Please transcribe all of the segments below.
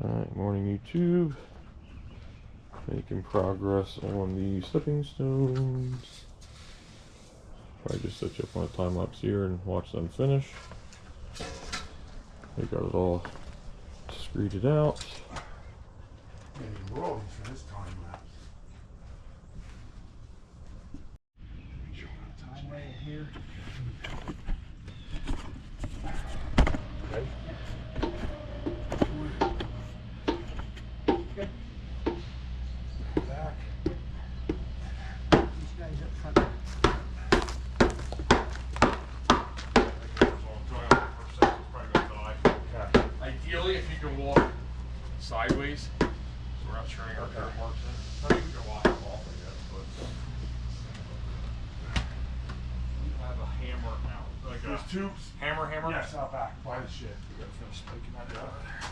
Alright, morning YouTube. Making progress on the stepping stones. Probably just set you up on a time lapse here and watch them finish. We got it all screeded out. We're all for this time lapse. Time right here. Okay. Good. Back. These guys up front. Ideally, if you can walk sideways, so we're not turning our dirt marks in. I think we can walk them off, I guess, but we have a hammer out. Like There's tubes. Hammer? Yes, out back by the shed. We gotta finish spiking that out of there.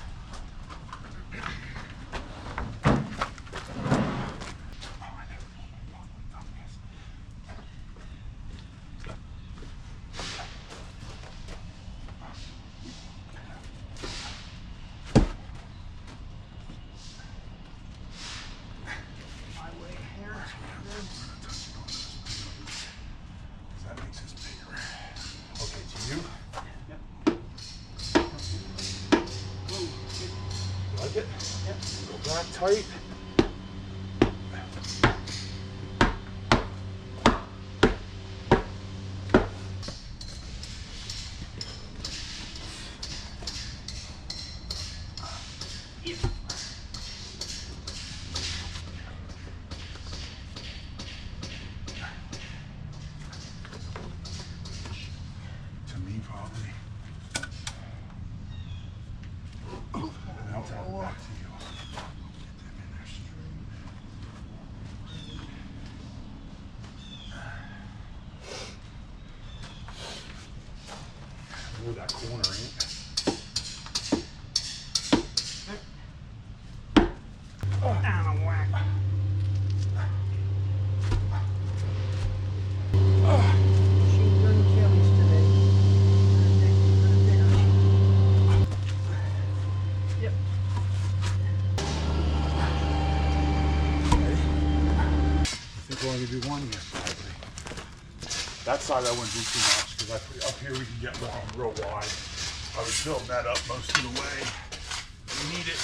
That makes us bigger. Okay, to you. Yep. You like it? Yep. Go back tight. To me, probably. And I'll tell it back to you. Get them in there straight. Ooh, that corner, ain't it? Down a whack. Machine gun Kelly's today. Yep. I think we're only gonna do one here, probably. That side I wouldn't do too much because up here we can get real wide. I would build that up most of the way. We need it.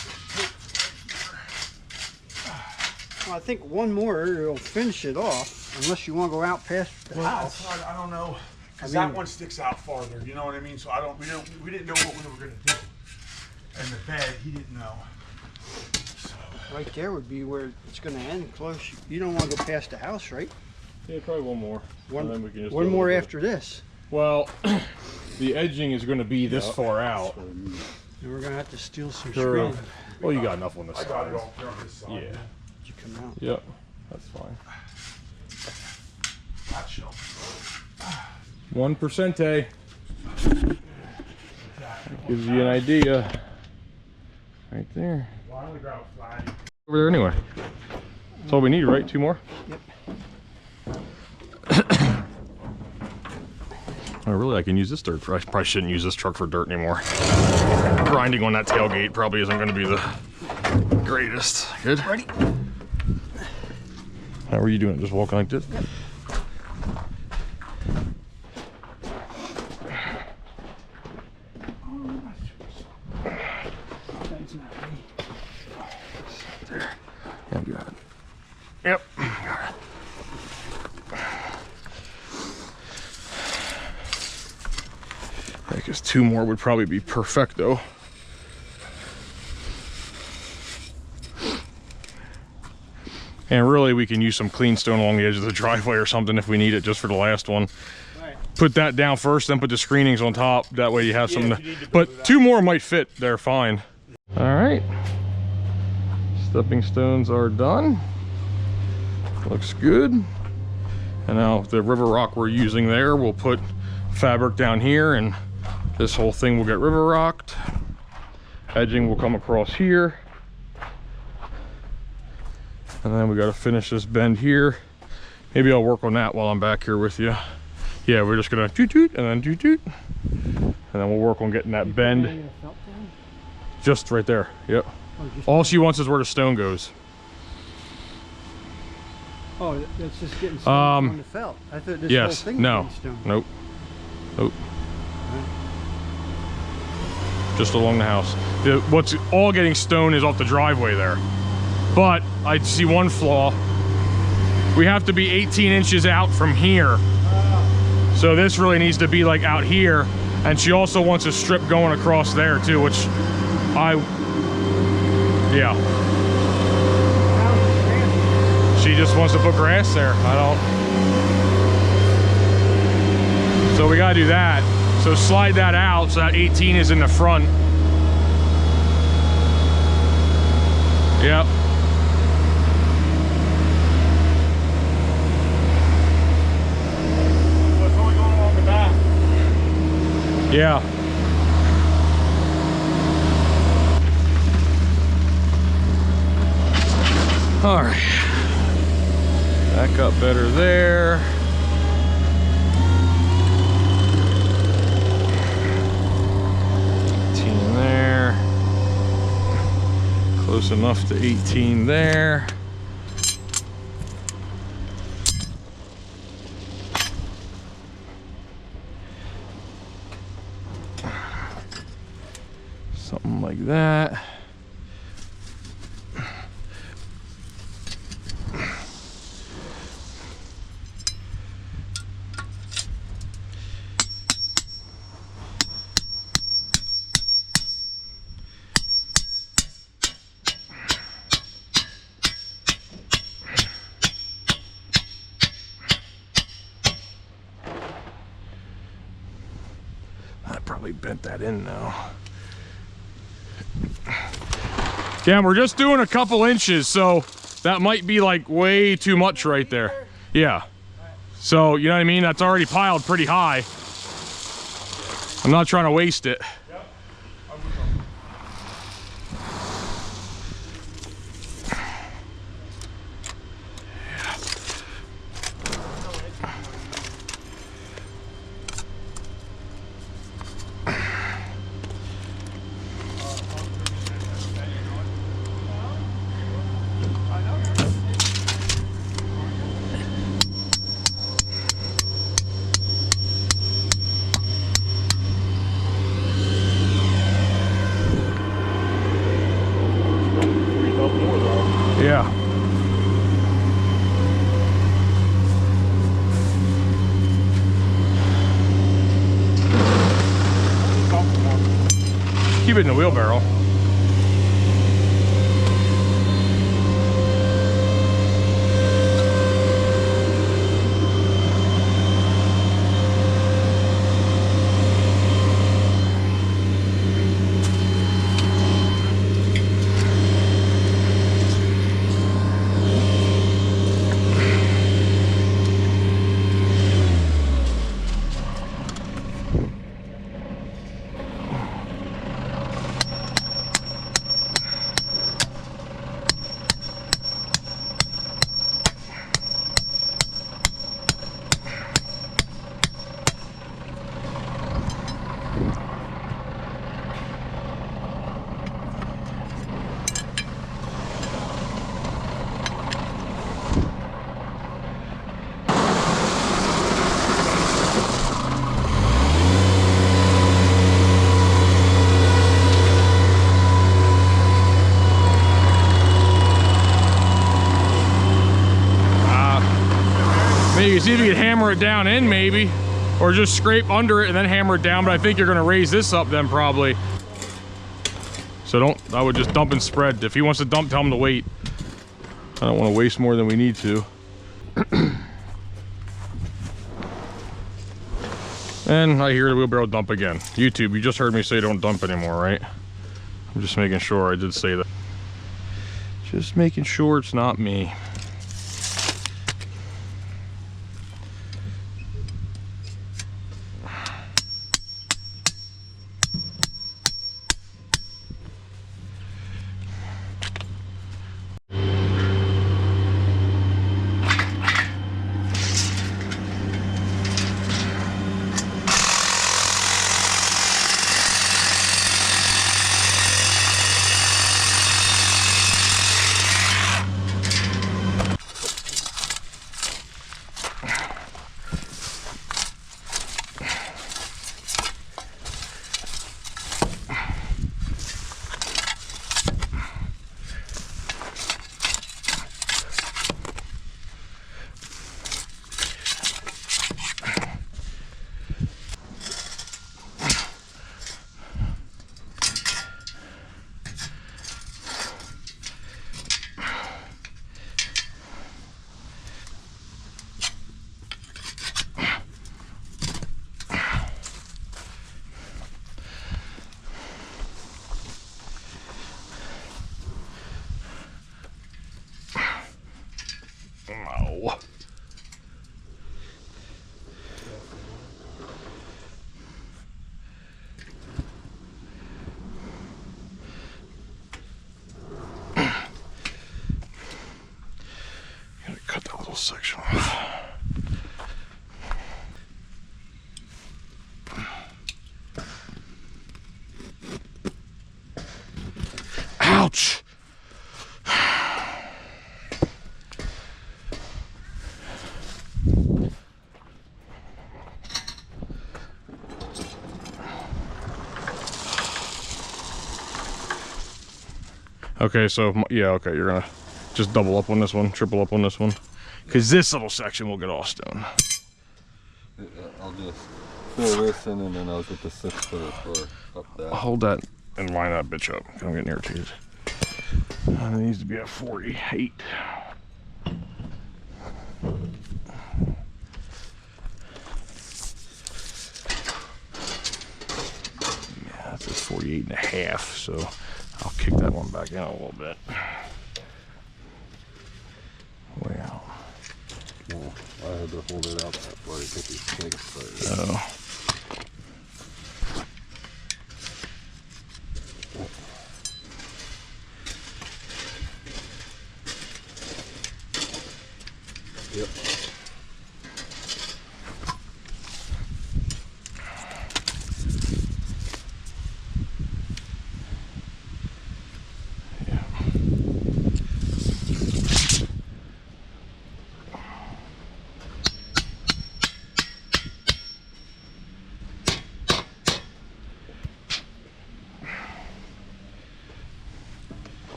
Well, I think one more will finish it off, unless you want to go out past the house. I don't know, because I mean- that one sticks out farther. You know what I mean? So we didn't know what we were gonna do. And the bed, he didn't know. So Right there would be where it's going to end close. You don't want to go past the house, right? yeah, probably one more. And then we can just One do a more little bit. after this. Well, the edging is going to be this far out. And we're going to have to steal some Sure. screen. Well, you got enough on this I got side. it all here on this side. Yeah. Did you come out? Yep. That's fine. That shelf. 1%. Gives you an idea. Right there. Well, I'm gonna grab a flag. Over there anyway. That's all we need, right? Two more? Yep. Oh, really? I can use this dirt. I probably shouldn't use this truck for dirt anymore. Grinding on that tailgate probably isn't going to be the greatest. Good? Ready? How are you doing? Just walking like this? Yep. That's not me. There. Yeah, got it. Yep. Got it. I guess two more would probably be perfecto. And really, we can use some clean stone along the edge of the driveway or something if we need it, just for the last one. Right. Put that down first, then put the screenings on top. That way you have some. if you need to build But it two more might fit there fine. All right. Stepping stones are done. Looks good. And now the river rock we're using there, we'll put fabric down here, and this whole thing will get river rocked. Edging will come across here. And then we got to finish this bend here. Maybe I'll work on that while I'm back here with you. Yeah, we're just gonna toot toot and then toot toot. And then we'll work on getting that bend. Just right there, yep. All she wants is where the stone goes. Oh, that's just getting stone on the felt. I thought this whole Yes. thing was No. getting stone. Nope. Nope. Just along the house. What's all getting stone is off the driveway there. But I see one flaw. We have to be 18 inches out from here. So this really needs to be like out here. And she also wants a strip going across there too, which yeah. She just wants to put grass there. So we gotta do that. So slide that out so that 18 is in the front. Yep. So it's only going along the back. Yeah. All right. Back up better there. There. Close enough to 18 there. Something like that. Probably bent that in now. Yeah, we're just doing a couple inches, so that might be like way too much right there. Yeah. So, you know what I mean? That's already piled pretty high. I'm not trying to waste it. Yeah. Keep it in the wheelbarrow. Maybe see if you could hammer it down in, maybe, or just scrape under it and then hammer it down. But I think you're gonna raise this up then probably. So I would just dump and spread. If he wants to dump, tell him to wait. I don't want to waste more than we need to. And I hear the wheelbarrow dump again. YouTube, you just heard me say don't dump anymore, right? I'm just making sure I did say that. Just making sure it's not me. Ow! Gotta cut that little section off. Ouch! Okay, so yeah, okay, you're gonna just double up on this one, triple up on this one, because this little section will get all stone. I'll just fill this in and then I'll get the 6-foot for up that. Hold that and line that bitch up. I'm getting irritated. It needs to be at 48. Yeah, that's at 48 and a half, so I'll kick that one back in a little bit. Way out. Yeah, I had to hold it out that far to get these stakes. Oh. Yep.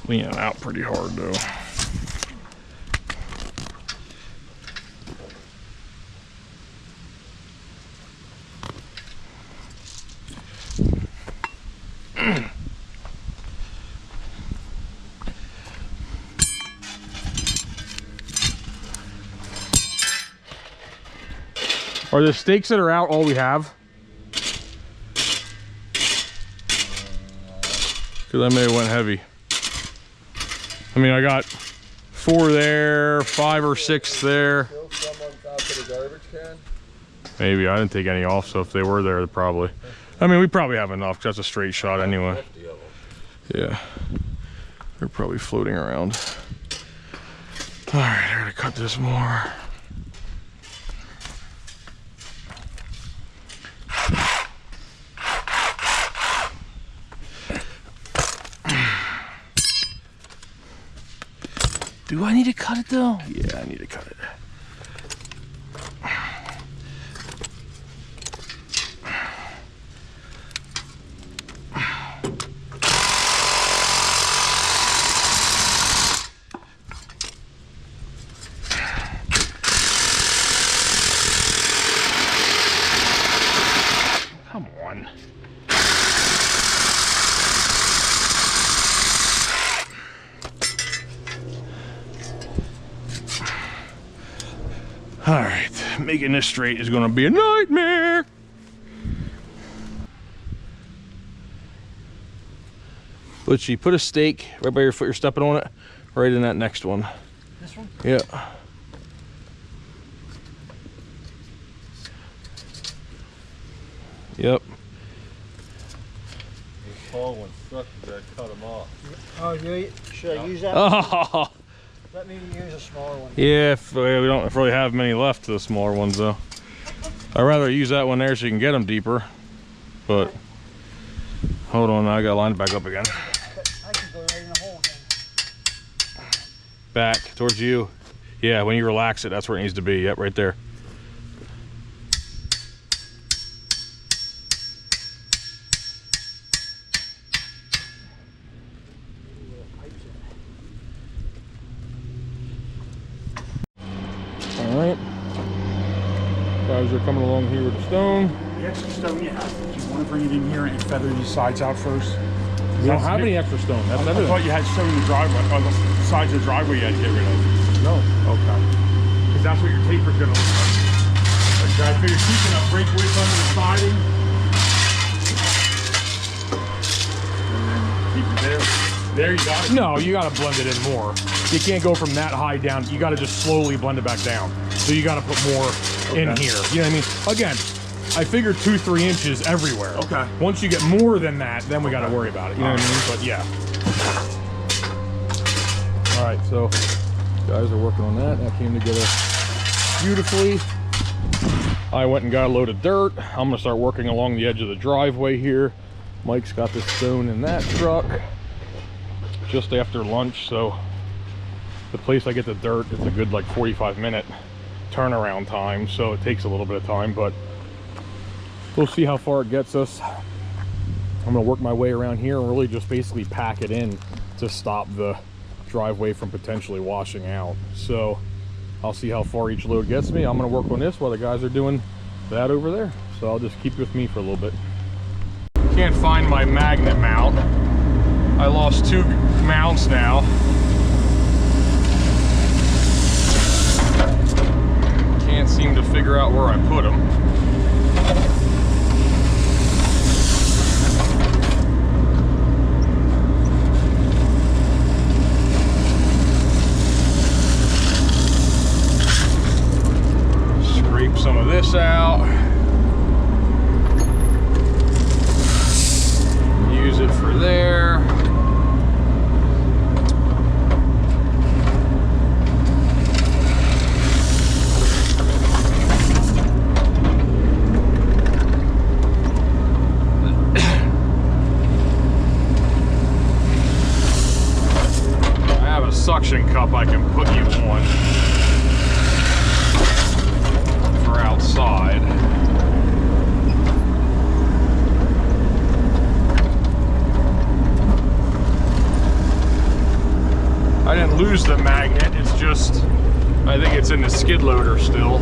Leaning out pretty hard though. Are the stakes that are out all we have? Because I may have went heavy. I mean, I got 4 there, 5 or 6 there. Still some on top of the garbage can? Maybe, I didn't take any off, so if they were there, probably. I mean, we probably have enough, because that's a straight shot anyway. 50 of them. Yeah. They're probably floating around. All right, I gotta cut this more. Do I need to cut it though? Yeah, I need to cut it. Come on. All right, making this straight is gonna be a nightmare. Butchie, put a stake right by your foot you're stepping on it, right in that next one. This one? Yeah. Yep. These tall ones suck, you gotta cut them off. Oh, yeah. Should I use that? Oh, Let me use a smaller one. yeah, we don't really have many left to the smaller ones though. I'd rather use that one there so you can get them deeper. But, hold on, I gotta line it back up again. I can go right in the hole again. Back, towards you. Yeah, when you relax it, that's where it needs to be. Yep, right there. Alright. Guys are coming along here with the stone. The extra stone you have, do you want to bring it in here and feather these sides out first? We don't have any extra stone. That's I everything. thought you had stone in the driveway, on the sides of the driveway you had to get rid of. No. Okay. Because that's what your taper's gonna look like. Okay, I figured keeping a break width under the siding. And then keep it there. There you got it. No, you gotta blend it in more. You can't go from that high down. You gotta just slowly blend it back down. So you gotta put more in here. You know what I mean? Again, I figured 2-3 inches everywhere. Okay. Once you get more than that, then we gotta worry about it. You know what I mean? But yeah. All right, so guys are working on that. That came together beautifully. I went and got a load of dirt. I'm gonna start working along the edge of the driveway here. Mike's got the stone in that truck just after lunch, so the place I get the dirt, it's a good like 45-minute turnaround time, so it takes a little bit of time, but we'll see how far it gets us. I'm gonna work my way around here and really just basically pack it in to stop the driveway from potentially washing out. So I'll see how far each load gets me. I'm gonna work on this while the guys are doing that over there. So I'll just keep with me for a little bit. Can't find my magnet mount. I lost 2 mounts now. Can't seem to figure out where I put them. Scrape some of this out. Use it for there. Suction cup I can put you on for outside. I didn't lose the magnet, it's just, I think it's in the skid loader still.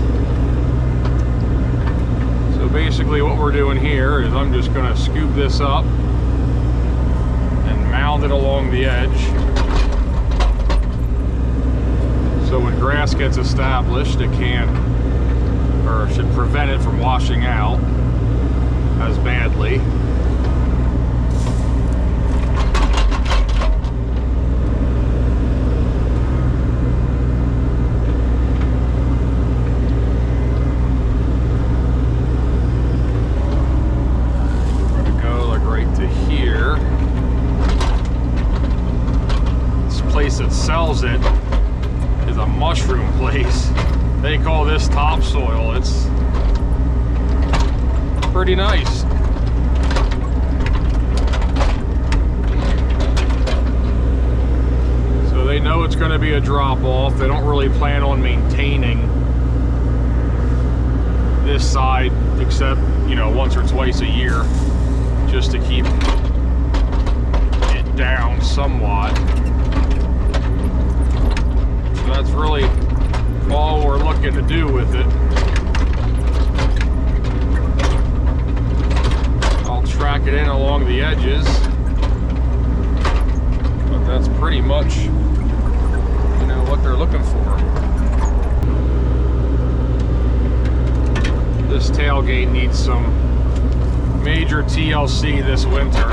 So basically what we're doing here is I'm just going to scoop this up and mount it along the edge. So when grass gets established, it can't, or should prevent it from washing out as badly. We're gonna go like right to here. This place that sells it is a mushroom place. They call this topsoil. It's pretty nice. So they know it's going to be a drop-off. They don't really plan on maintaining this side except, you know, once or twice a year, just to keep it down somewhat. That's really all we're looking to do with it. I'll track it in along the edges, but that's pretty much, you know, what they're looking for. This tailgate needs some major TLC this winter.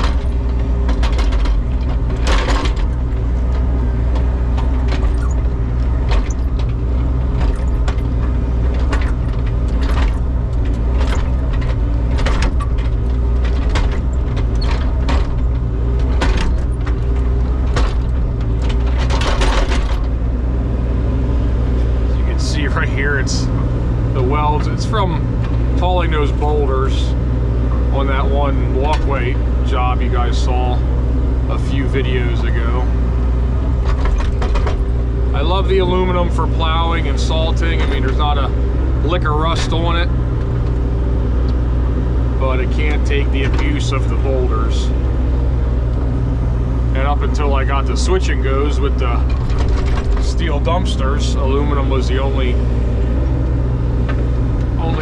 It's the welds. It's from hauling those boulders on that one walkway job you guys saw a few videos ago. I love the aluminum for plowing and salting. I mean, there's not a lick of rust on it, but it can't take the abuse of the boulders. And up until I got the switch and goes with the steel dumpsters, aluminum was the only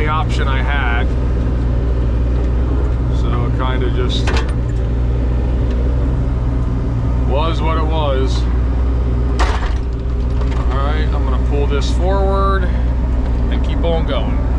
option I had. So it kind of just is. All right, I'm gonna pull this forward and keep on going.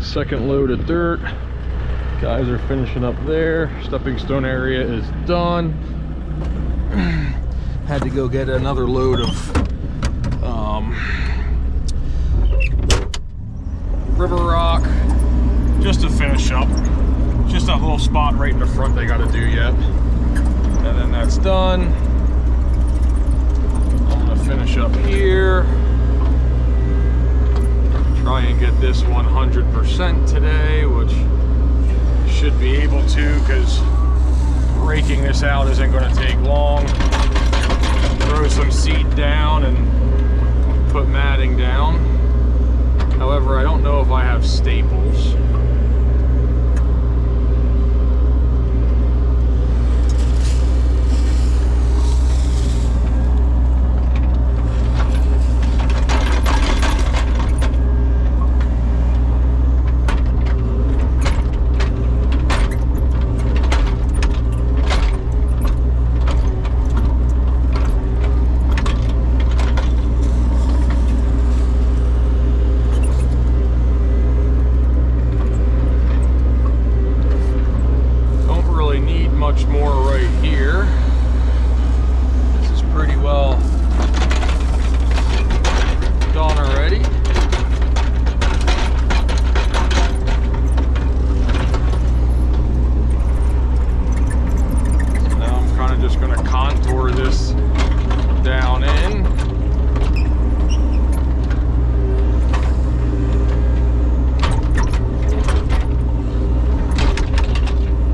second load of dirt. Guys are finishing up there. Stepping stone area is done. Had to go get another load of river rock just to finish up. Just that little spot right in the front they got to do yet. And then that's done. I'm gonna finish up here. Try and get this 100% today, which should be able to, because raking this out isn't going to take long. Throw some seed down and put matting down. However, I don't know if I have staples. Much more right here. This is pretty well done already. So now I'm kind of just going to contour this down in.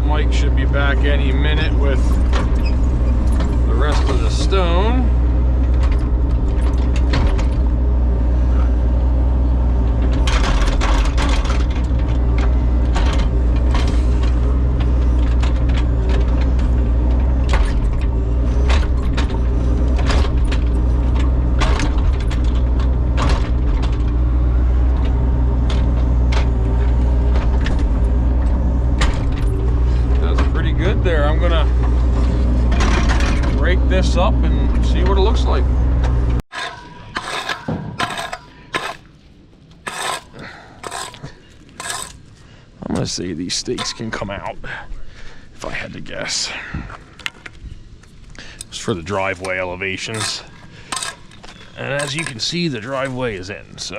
Mike should be back any minute with the rest of the stone. There, I'm gonna rake this up and see what it looks like. I'm gonna say these stakes can come out, if I had to guess. It's for the driveway elevations, and as you can see, the driveway is in, so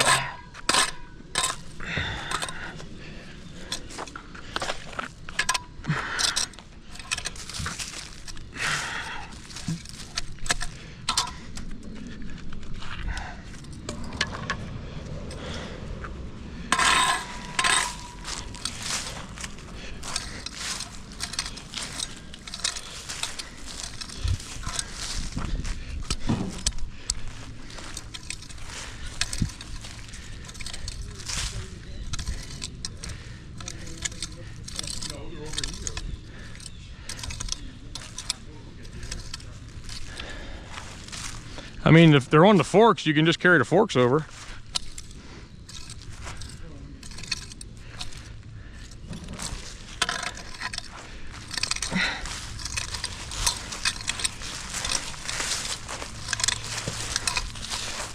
I mean, if they're on the forks, you can just carry the forks over.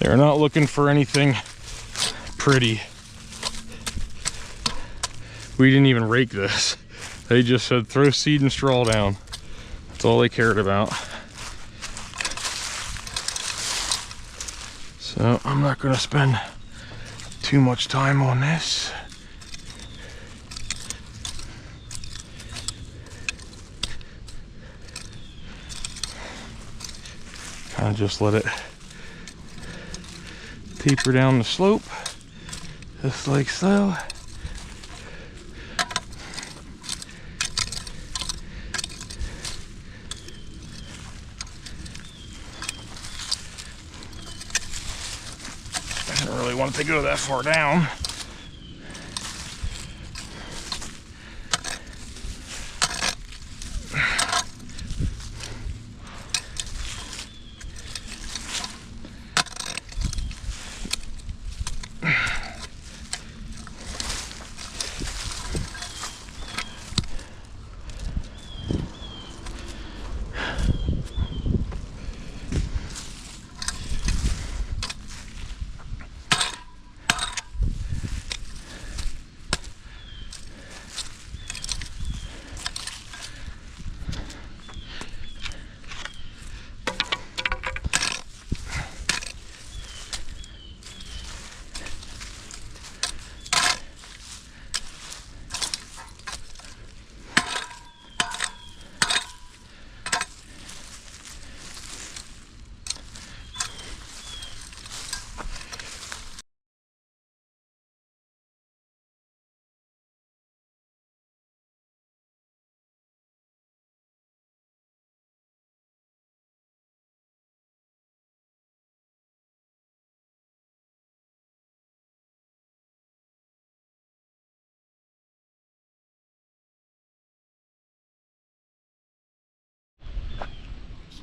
They're not looking for anything pretty. We didn't even rake this. They just said throw seed and straw down. That's all they cared about. So I'm not going to spend too much time on this. Kind of just let it taper down the slope, just like so. I don't really want it to go that far down.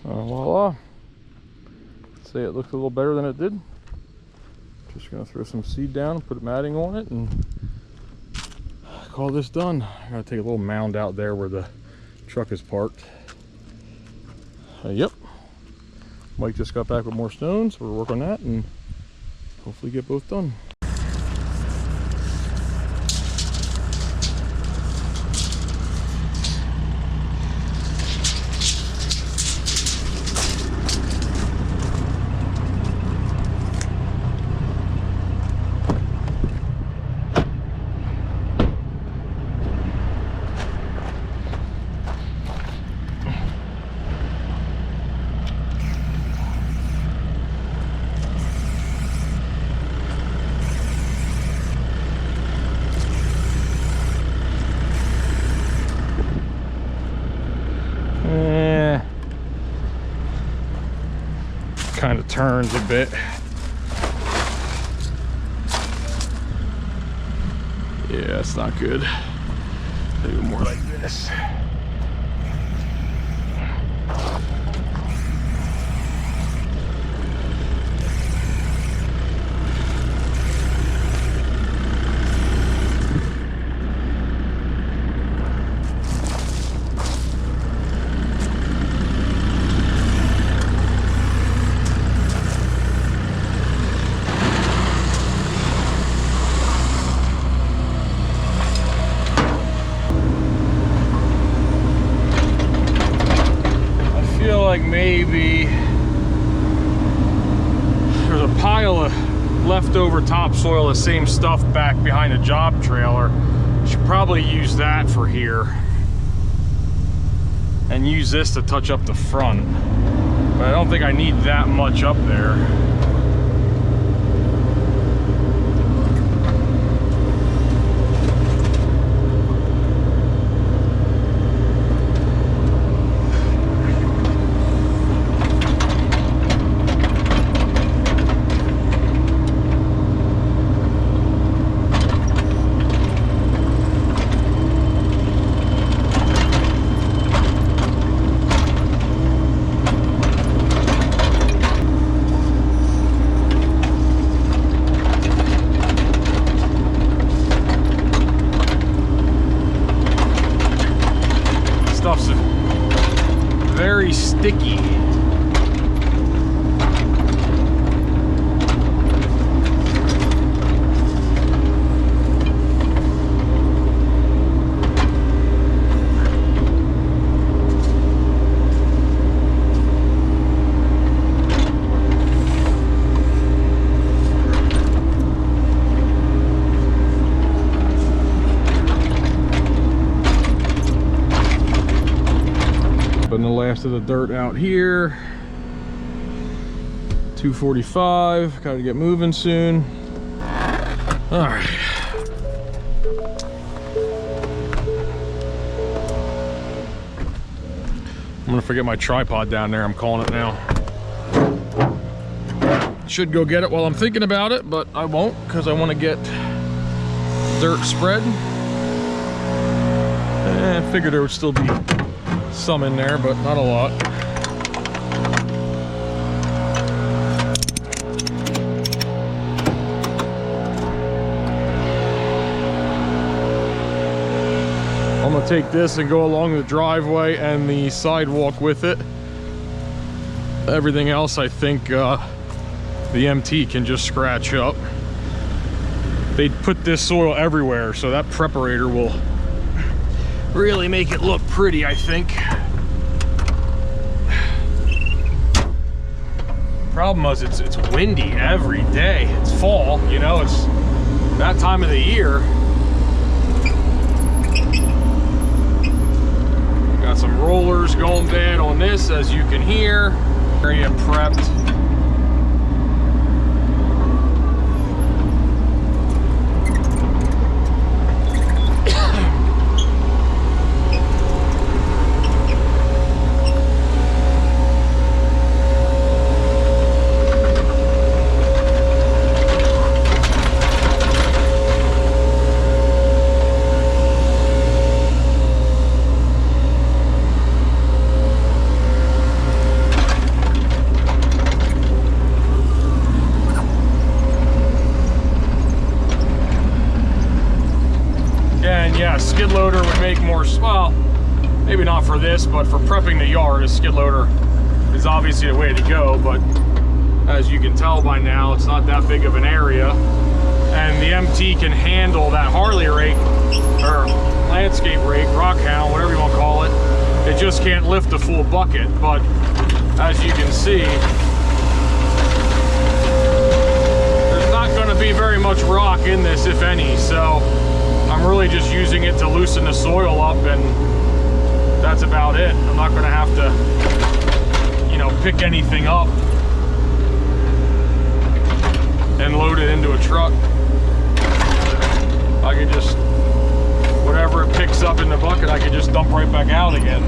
Voila. Say it looked a little better than it did. Just gonna throw some seed down, put matting on it, and call this done. I gotta take a little mound out there where the truck is parked. Yep. Mike just got back with more stones. We'll work on that and hopefully get both done. Kind of turns a bit. Yeah, it's not good. Maybe more like this. Like maybe there's a pile of leftover topsoil, the same stuff back behind the job trailer. Should probably use that for here and use this to touch up the front, but I don't think I need that much up there. Stuff's very sticky. Putting the last of the dirt out here. 2:45, gotta get moving soon. All right. I'm gonna forget my tripod down there, I'm calling it now. Should go get it while I'm thinking about it, but I won't because I wanna get dirt spread. I figured there would still be some in there, but not a lot. I'm gonna take this and go along the driveway and the sidewalk with it. Everything else I think the MT can just scratch up. They put this soil everywhere, so that preparator will really make it look pretty, I think. Problem is it's windy every day. It's fall, you know, it's that time of the year. Got some rollers going bad on this, as you can hear. Area prepped. skid loader would make more, well, maybe not for this, but for prepping the yard, a skid loader is obviously the way to go. But as you can tell by now, it's not that big of an area, and the MT can handle that Harley rake, or landscape rake, rock hound, whatever you want to call it. It just can't lift the full bucket. But as you can see, there's not going to be very much rock in this, if any, so I'm really just using it to loosen the soil up, and that's about it. I'm not going to have to, you know, pick anything up and load it into a truck. I could just, whatever it picks up in the bucket, I could just dump right back out again.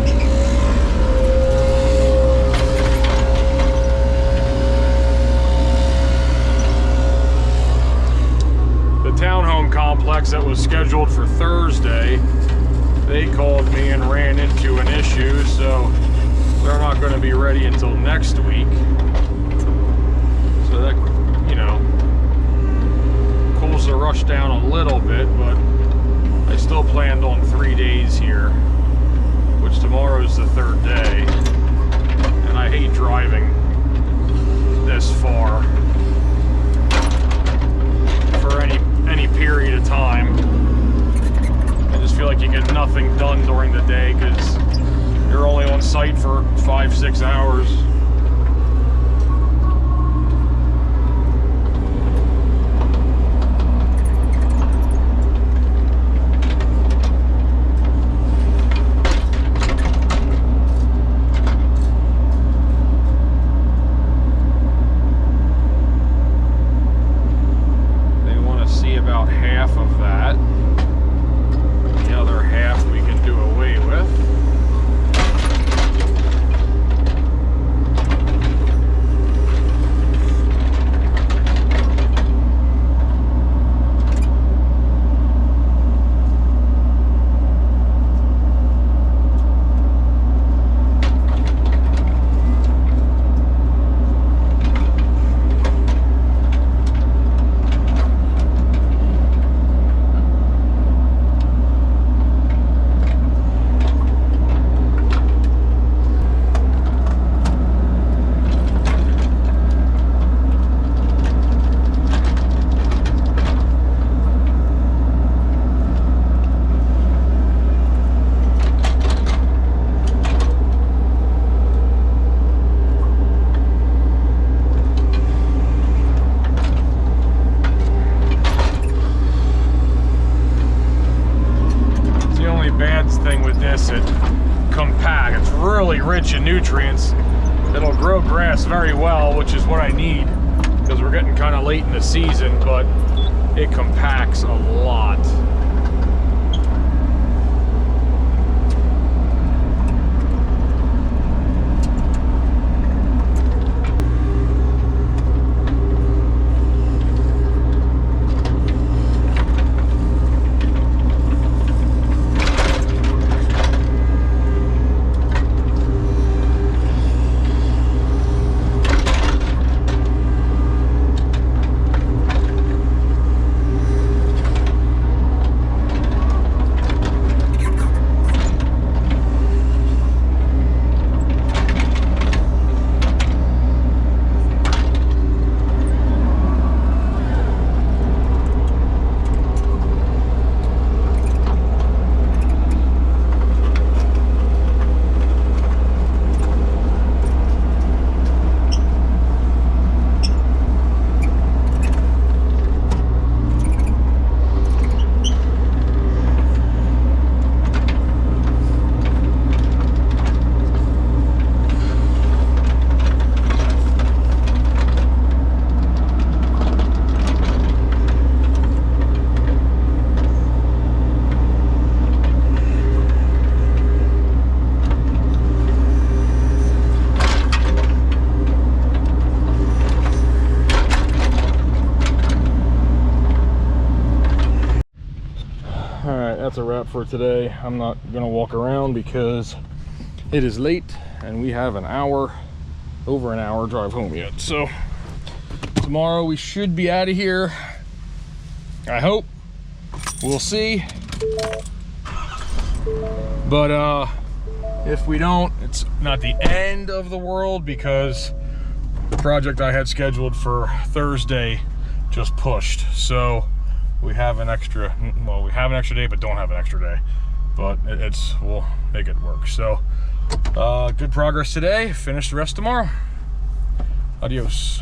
The townhome complex that was scheduled for Thursday, they called me and ran into an issue, so they're not going to be ready until next week. So that, you know, cools the rush down a little bit, but I still planned on 3 days here, which tomorrow is the 3rd day, and I hate driving this far for any period of time. I just feel like you get nothing done during the day because you're only on site for 5-6 hours. Rich in nutrients. It'll grow grass very well, which is what I need because we're getting kind of late in the season, but it compacts a lot. That's a wrap for today. I'm not gonna walk around because it is late and we have an hour, over an hour drive home yet. So tomorrow we should be out of here. I hope. We'll see. But if we don't, it's not the end of the world, because the project I had scheduled for Thursday just pushed. So we have an extra, well, we have an extra day, but don't have an extra day. But we'll make it work. So good progress today. Finish the rest tomorrow. Adios.